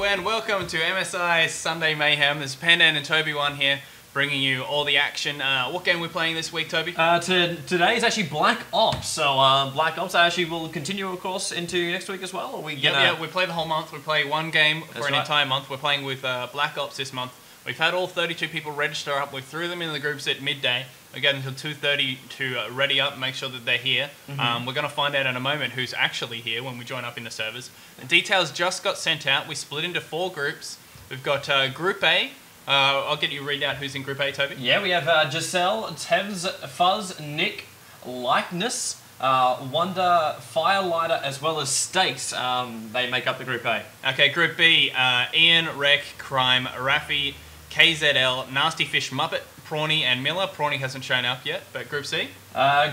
and welcome to MSI Sunday Mayhem. This is Pandan and Toby1 here, bringing you all the action. What game are we playing this week, Toby? Today is actually Black Ops. So Black Ops actually will continue, of course, into next week as well. Or Yeah, we play the whole month. We play one game for an entire month. We're playing with Black Ops this month. We've had all 32 people register up. We threw them in the groups at midday. We got until 2:30 to ready up, make sure that they're here. We're going to find out in a moment who's actually here when we join up in the servers. The details just got sent out. We split into 4 groups. We've got Group A. I'll get you to read out who's in Group A, Toby. Yeah, we have Giselle, Tevz, Fuzz, Nick, Likeness, Wonder, Firelighter, as well as Stakes. They make up the Group A. Okay, Group B, Ian, Rec, Crime, Rafi, KZL, Nasty Fish, Muppet, Prawny, and Miller. Prawny hasn't shown up yet, but Group C?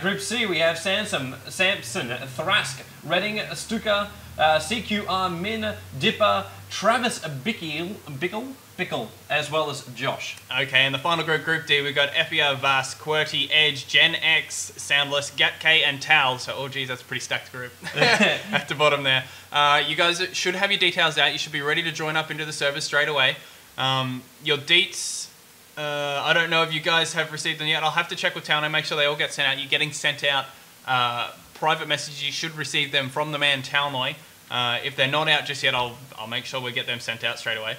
Group C, we have Samson, Thrask, Redding, Stuka, CQR, Min, Dipper, Travis Bickle, as well as Josh. Okay, and the final group, Group D, we've got Epia, Vas, QWERTY, Edge, Gen X, Soundless, GatK, and Tal. So, oh geez, that's a pretty stacked group at the bottom there. You guys should have your details out. You should be ready to join up into the server straight away. Your deets, I don't know if you guys have received them yet. I'll have to check with Town and make sure they all get sent out. You're getting sent out private messages. You should receive them from the man Talnoy. If they're not out just yet, I'll make sure we get them sent out straight away.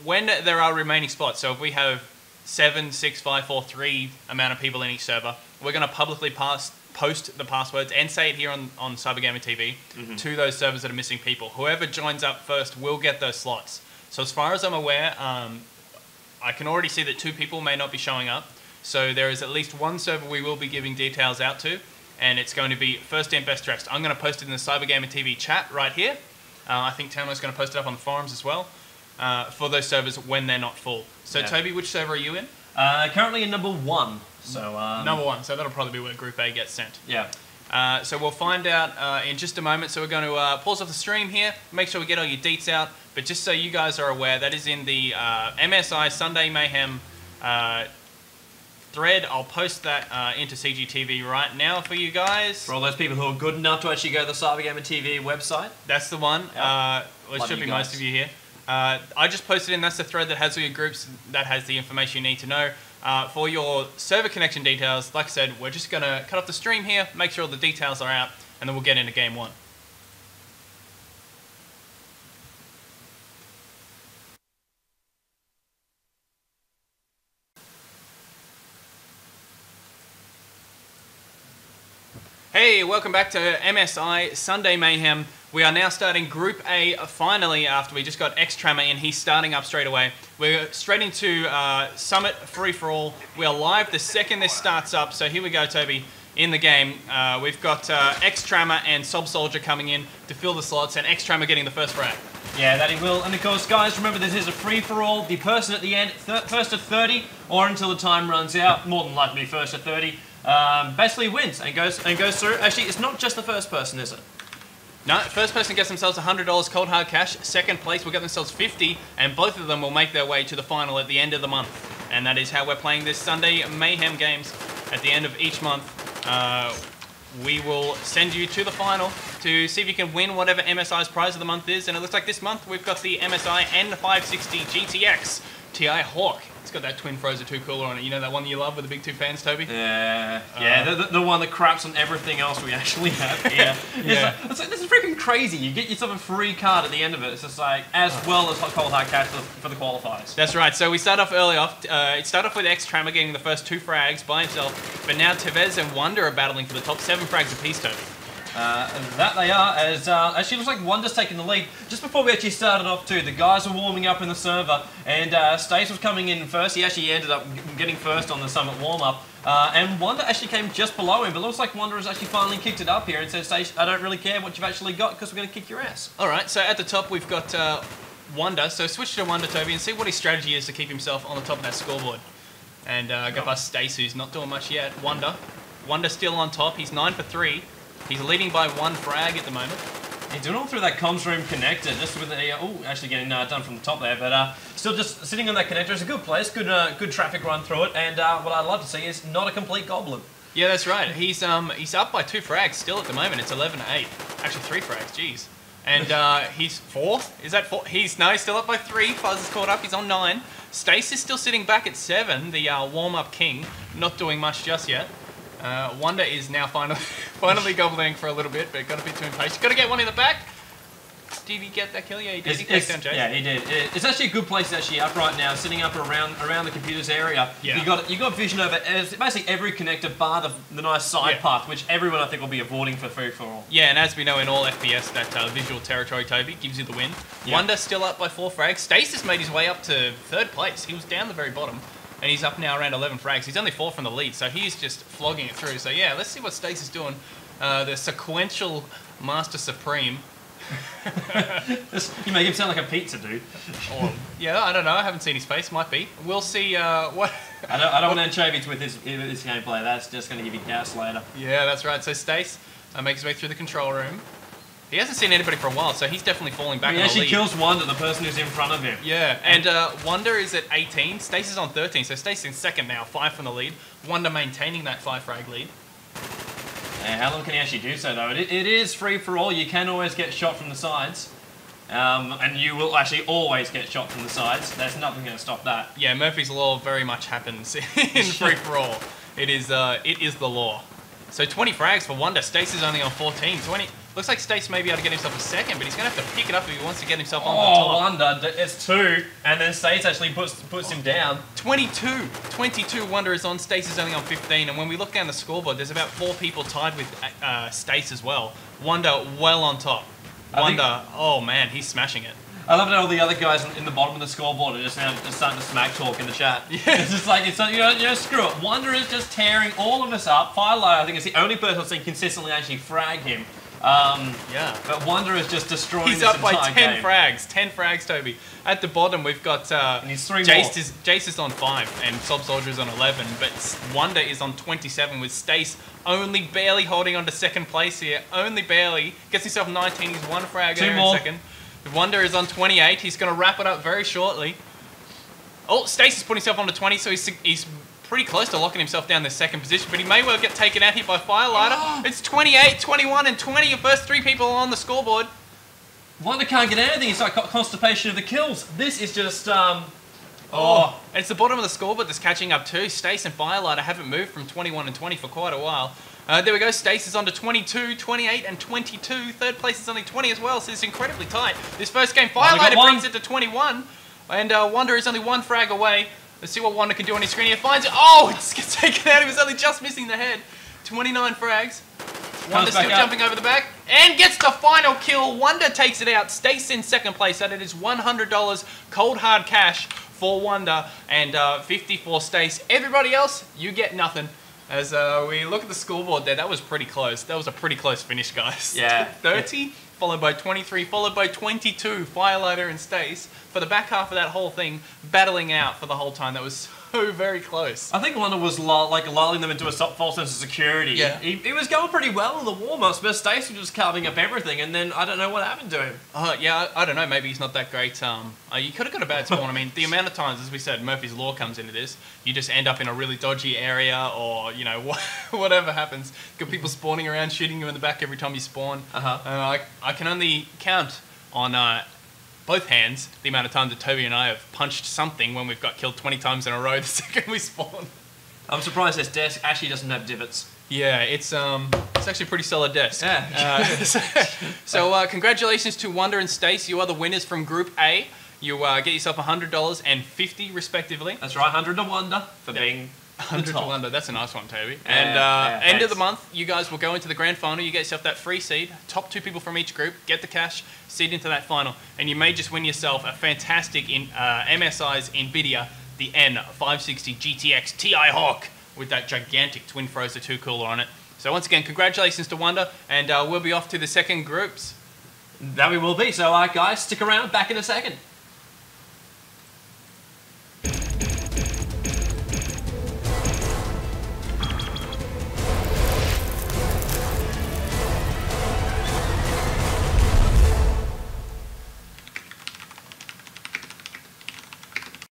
When there are remaining spots, so if we have 7, 6, 5, 4, 3 amount of people in each server, we're going to publicly post the passwords and say it here on Cybergamer TV to those servers that are missing people. Whoever joins up first will get those slots. So as far as I'm aware, I can already see that 2 people may not be showing up. So there is at least one server we will be giving details out to, and it's going to be first in, best dressed. I'm going to post it in the Cybergamer TV chat right here. I think Tamlo's going to post it up on the forums as well for those servers when they're not full. So yeah. Toby, which server are you in? Currently in number 1. So number 1. So that'll probably be where Group A gets sent. Yeah. So we'll find out in just a moment. So we're going to pause off the stream here, make sure we get all your deets out. But just so you guys are aware, that is in the MSI Sunday Mayhem thread. I'll post that into CGTV right now for you guys. For all those people who are good enough to actually go to the Cybergamer TV website. That's the one. Yep. Well, it should be most of you here. I just posted in, that's the thread that has all your groups, that has the information you need to know. For your server connection details, like I said, we're just going to cut off the stream here, make sure all the details are out, and then we'll get into Game 1. Hey, welcome back to MSI Sunday Mayhem. We are now starting Group A finally after we just got X-Trammer in. He's starting up straight away. We're straight into Summit Free-for-All. We are live the second this starts up. So here we go, Toby, in the game. We've got X-Trammer and Sob Soldier coming in to fill the slots, and X-Trammer getting the first frag. Yeah, that he will. And of course, guys, remember this is a free-for-all. The person at the end, first to 30, or until the time runs out, more than likely first to 30, basically wins and goes through. Actually, it's not just the first person, is it? No, first person gets themselves $100 cold hard cash. Second place will get themselves 50, and both of them will make their way to the final at the end of the month. And that is how we're playing this Sunday Mayhem games. At the end of each month, we will send you to the final to see if you can win whatever MSI's prize of the month is. And it looks like this month we've got the MSI N560GTX-Ti Hawk. It's got that twin Frozen 2 cooler on it. You know that one you love with the big 2 fans, Toby? Yeah, the one that craps on everything else we actually have. Yeah, it's like, this is freaking crazy. You get yourself a free card at the end of it. It's just like, as well as cold hard cash for the qualifiers. That's right. So we start off early off. It started off with X-Trammer getting the first 2 frags by himself, but now Tevez and Wonder are battling for the top 7 frags apiece, Toby. That they are, as actually looks like Wonder's taking the lead. Just before we actually started off too, the guys were warming up in the server, and Stace was coming in first. He actually ended up getting first on the Summit warm-up, and Wonder actually came just below him, but it looks like Wonder has actually finally kicked it up here and said, Stace, I don't really care what you've actually got, because we're going to kick your ass. Alright, so at the top we've got Wonder, so switch to Wonder, Toby, and see what his strategy is to keep himself on the top of that scoreboard. And go past Stace, who's not doing much yet. Wonder still on top, he's 9 for 3. He's leading by 1 frag at the moment. He's doing all through that comms room connector, just with a, actually getting done from the top there, but still just sitting on that connector. It's a good place, good traffic run through it, and what I'd love to see is not a complete goblin. Yeah, that's right. He's up by 2 frags still at the moment. It's 11 to 8. Actually 3 frags, jeez. And he's 4. Is that 4? He's still up by 3. Fuzz is caught up. He's on 9. Stace is still sitting back at 7. The warm-up king, not doing much just yet. Wonder is now finally gobbling for a little bit, but got a bit too impatient. Got to get one in the back. Did he get that kill? Yeah, he did. He takes down Jason. Yeah, he did. It's actually a good place actually up right now, sitting up around the computer's area. Yeah. You got vision over basically every connector bar the nice side path, which everyone I think will be avoiding for free for all. Yeah, and as we know in all FPS, that visual territory, Toby, gives you the win. Yeah. Wonder still up by 4 frags. Stasis made his way up to 3rd place. He was down the very bottom, and he's up now around 11 frags. He's only 4 from the lead, so he's just flogging it through. So yeah, let's see what Stace is doing. The sequential Master Supreme. You make him sound like a pizza dude. Or, yeah, I don't know. I haven't seen his face. Might be. We'll see. What? I don't want anchovies with this gameplay. That's just going to give you gas later. Yeah, that's right. So Stace makes his way through the control room. He hasn't seen anybody for a while, so he's definitely falling back. He actually kills Wonder, the person who's in front of him. Yeah, and Wonder is at 18. Stace is on 13, so Stace in 2nd now, 5 from the lead. Wonder maintaining that 5 frag lead. How long can he actually do so, though? It is free for all. You can always get shot from the sides. And you will actually always get shot from the sides. There's nothing going to stop that. Yeah, Murphy's Law very much happens in free for all. It is the law. So 20 frags for Wonder. Stace is only on 14. 20. Looks like Stace may be able to get himself a 2nd, but he's going to have to pick it up if he wants to get himself on the top. Wonder, it's 2, and then Stace actually puts him down. 22 Wonder is on, Stace is only on 15, and when we look down the scoreboard, there's about 4 people tied with Stace as well. Wonder well on top. Wonder, oh man, he's smashing it. I love that all the other guys in the bottom of the scoreboard are just starting to smack talk in the chat. Yeah. It's just like, screw it. Wonder is just tearing all of us up. Firelight, I think, is the only person I've seen consistently actually frag him. Yeah. But Wonder is just destroying He's this up by entire 10 game. frags. 10 frags, Toby. At the bottom, we've got and he's 3 more. Jace is on 5 and Sob Soldier is on 11, but Wonder is on 27 with Stace only barely holding on to 2nd place here. Only barely. Gets himself 19. He's 1 frag there in 2nd. Wonder is on 28. He's going to wrap it up very shortly. Oh, Stace has put himself onto 20, so he's pretty close to locking himself down the 2nd position, but he may well get taken out here by Firelighter. It's 28, 21, and 20. Your first 3 people on the scoreboard. Wonder can't get anything. It's like constipation of the kills. This is just, and it's the bottom of the scoreboard that's catching up too. Stace and Firelighter haven't moved from 21 and 20 for quite a while. There we go. Stace is on to 22, 28, and 22. 3rd place is only 20 as well, so it's incredibly tight. This first game, Firelighter brings it to 21, and Wonder is only 1 frag away. Let's see what Wonder can do on his screen. He finds it. Oh, it gets taken out. He was only just missing the head. 29 frags. Wonder still jumping over the back and gets the final kill. Wonder takes it out. Stace in 2nd place. That it is $100 cold hard cash for Wonder and 50 for Stace. Everybody else, you get nothing. As we look at the scoreboard there, that was pretty close. That was a pretty close finish, guys. Yeah. 30, followed by 23, followed by 22, Firelighter and Stace. For the back half of that whole thing, battling out for the whole time. That was so very close. I think Wonder was lulling them into a false sense of security. Yeah. He was going pretty well in the warm-ups, but Stace was just carving up everything, and then I don't know what happened to him. Yeah, I don't know. Maybe he's not that great. You could have got a bad spawn. I mean, the amount of times, as we said, Murphy's Law comes into this, you just end up in a really dodgy area, or, you know, whatever happens. Got people spawning around, shooting you in the back every time you spawn. I can only count on both hands the amount of times that Toby and I have punched something when we've got killed 20 times in a row the second we spawn. I'm surprised this desk actually doesn't have divots. Yeah, it's actually a pretty solid desk. Yeah. So congratulations to Wonder and Stace. You are the winners from Group A. You get yourself $100 and 50 respectively. That's right, 100 to Wonder for being 100 to Wonder. That's a nice one, Toby. And end of the month, you guys will go into the grand final. You get yourself that free seed. Top 2 people from each group get the cash, seed into that final, and you may just win yourself a fantastic MSI's NVIDIA, the N560GTX-Ti Hawk with that gigantic twin Frozer 2 cooler on it. So once again, congratulations to Wonder, and we'll be off to the second groups. That we will be. So guys, stick around. Back in a second.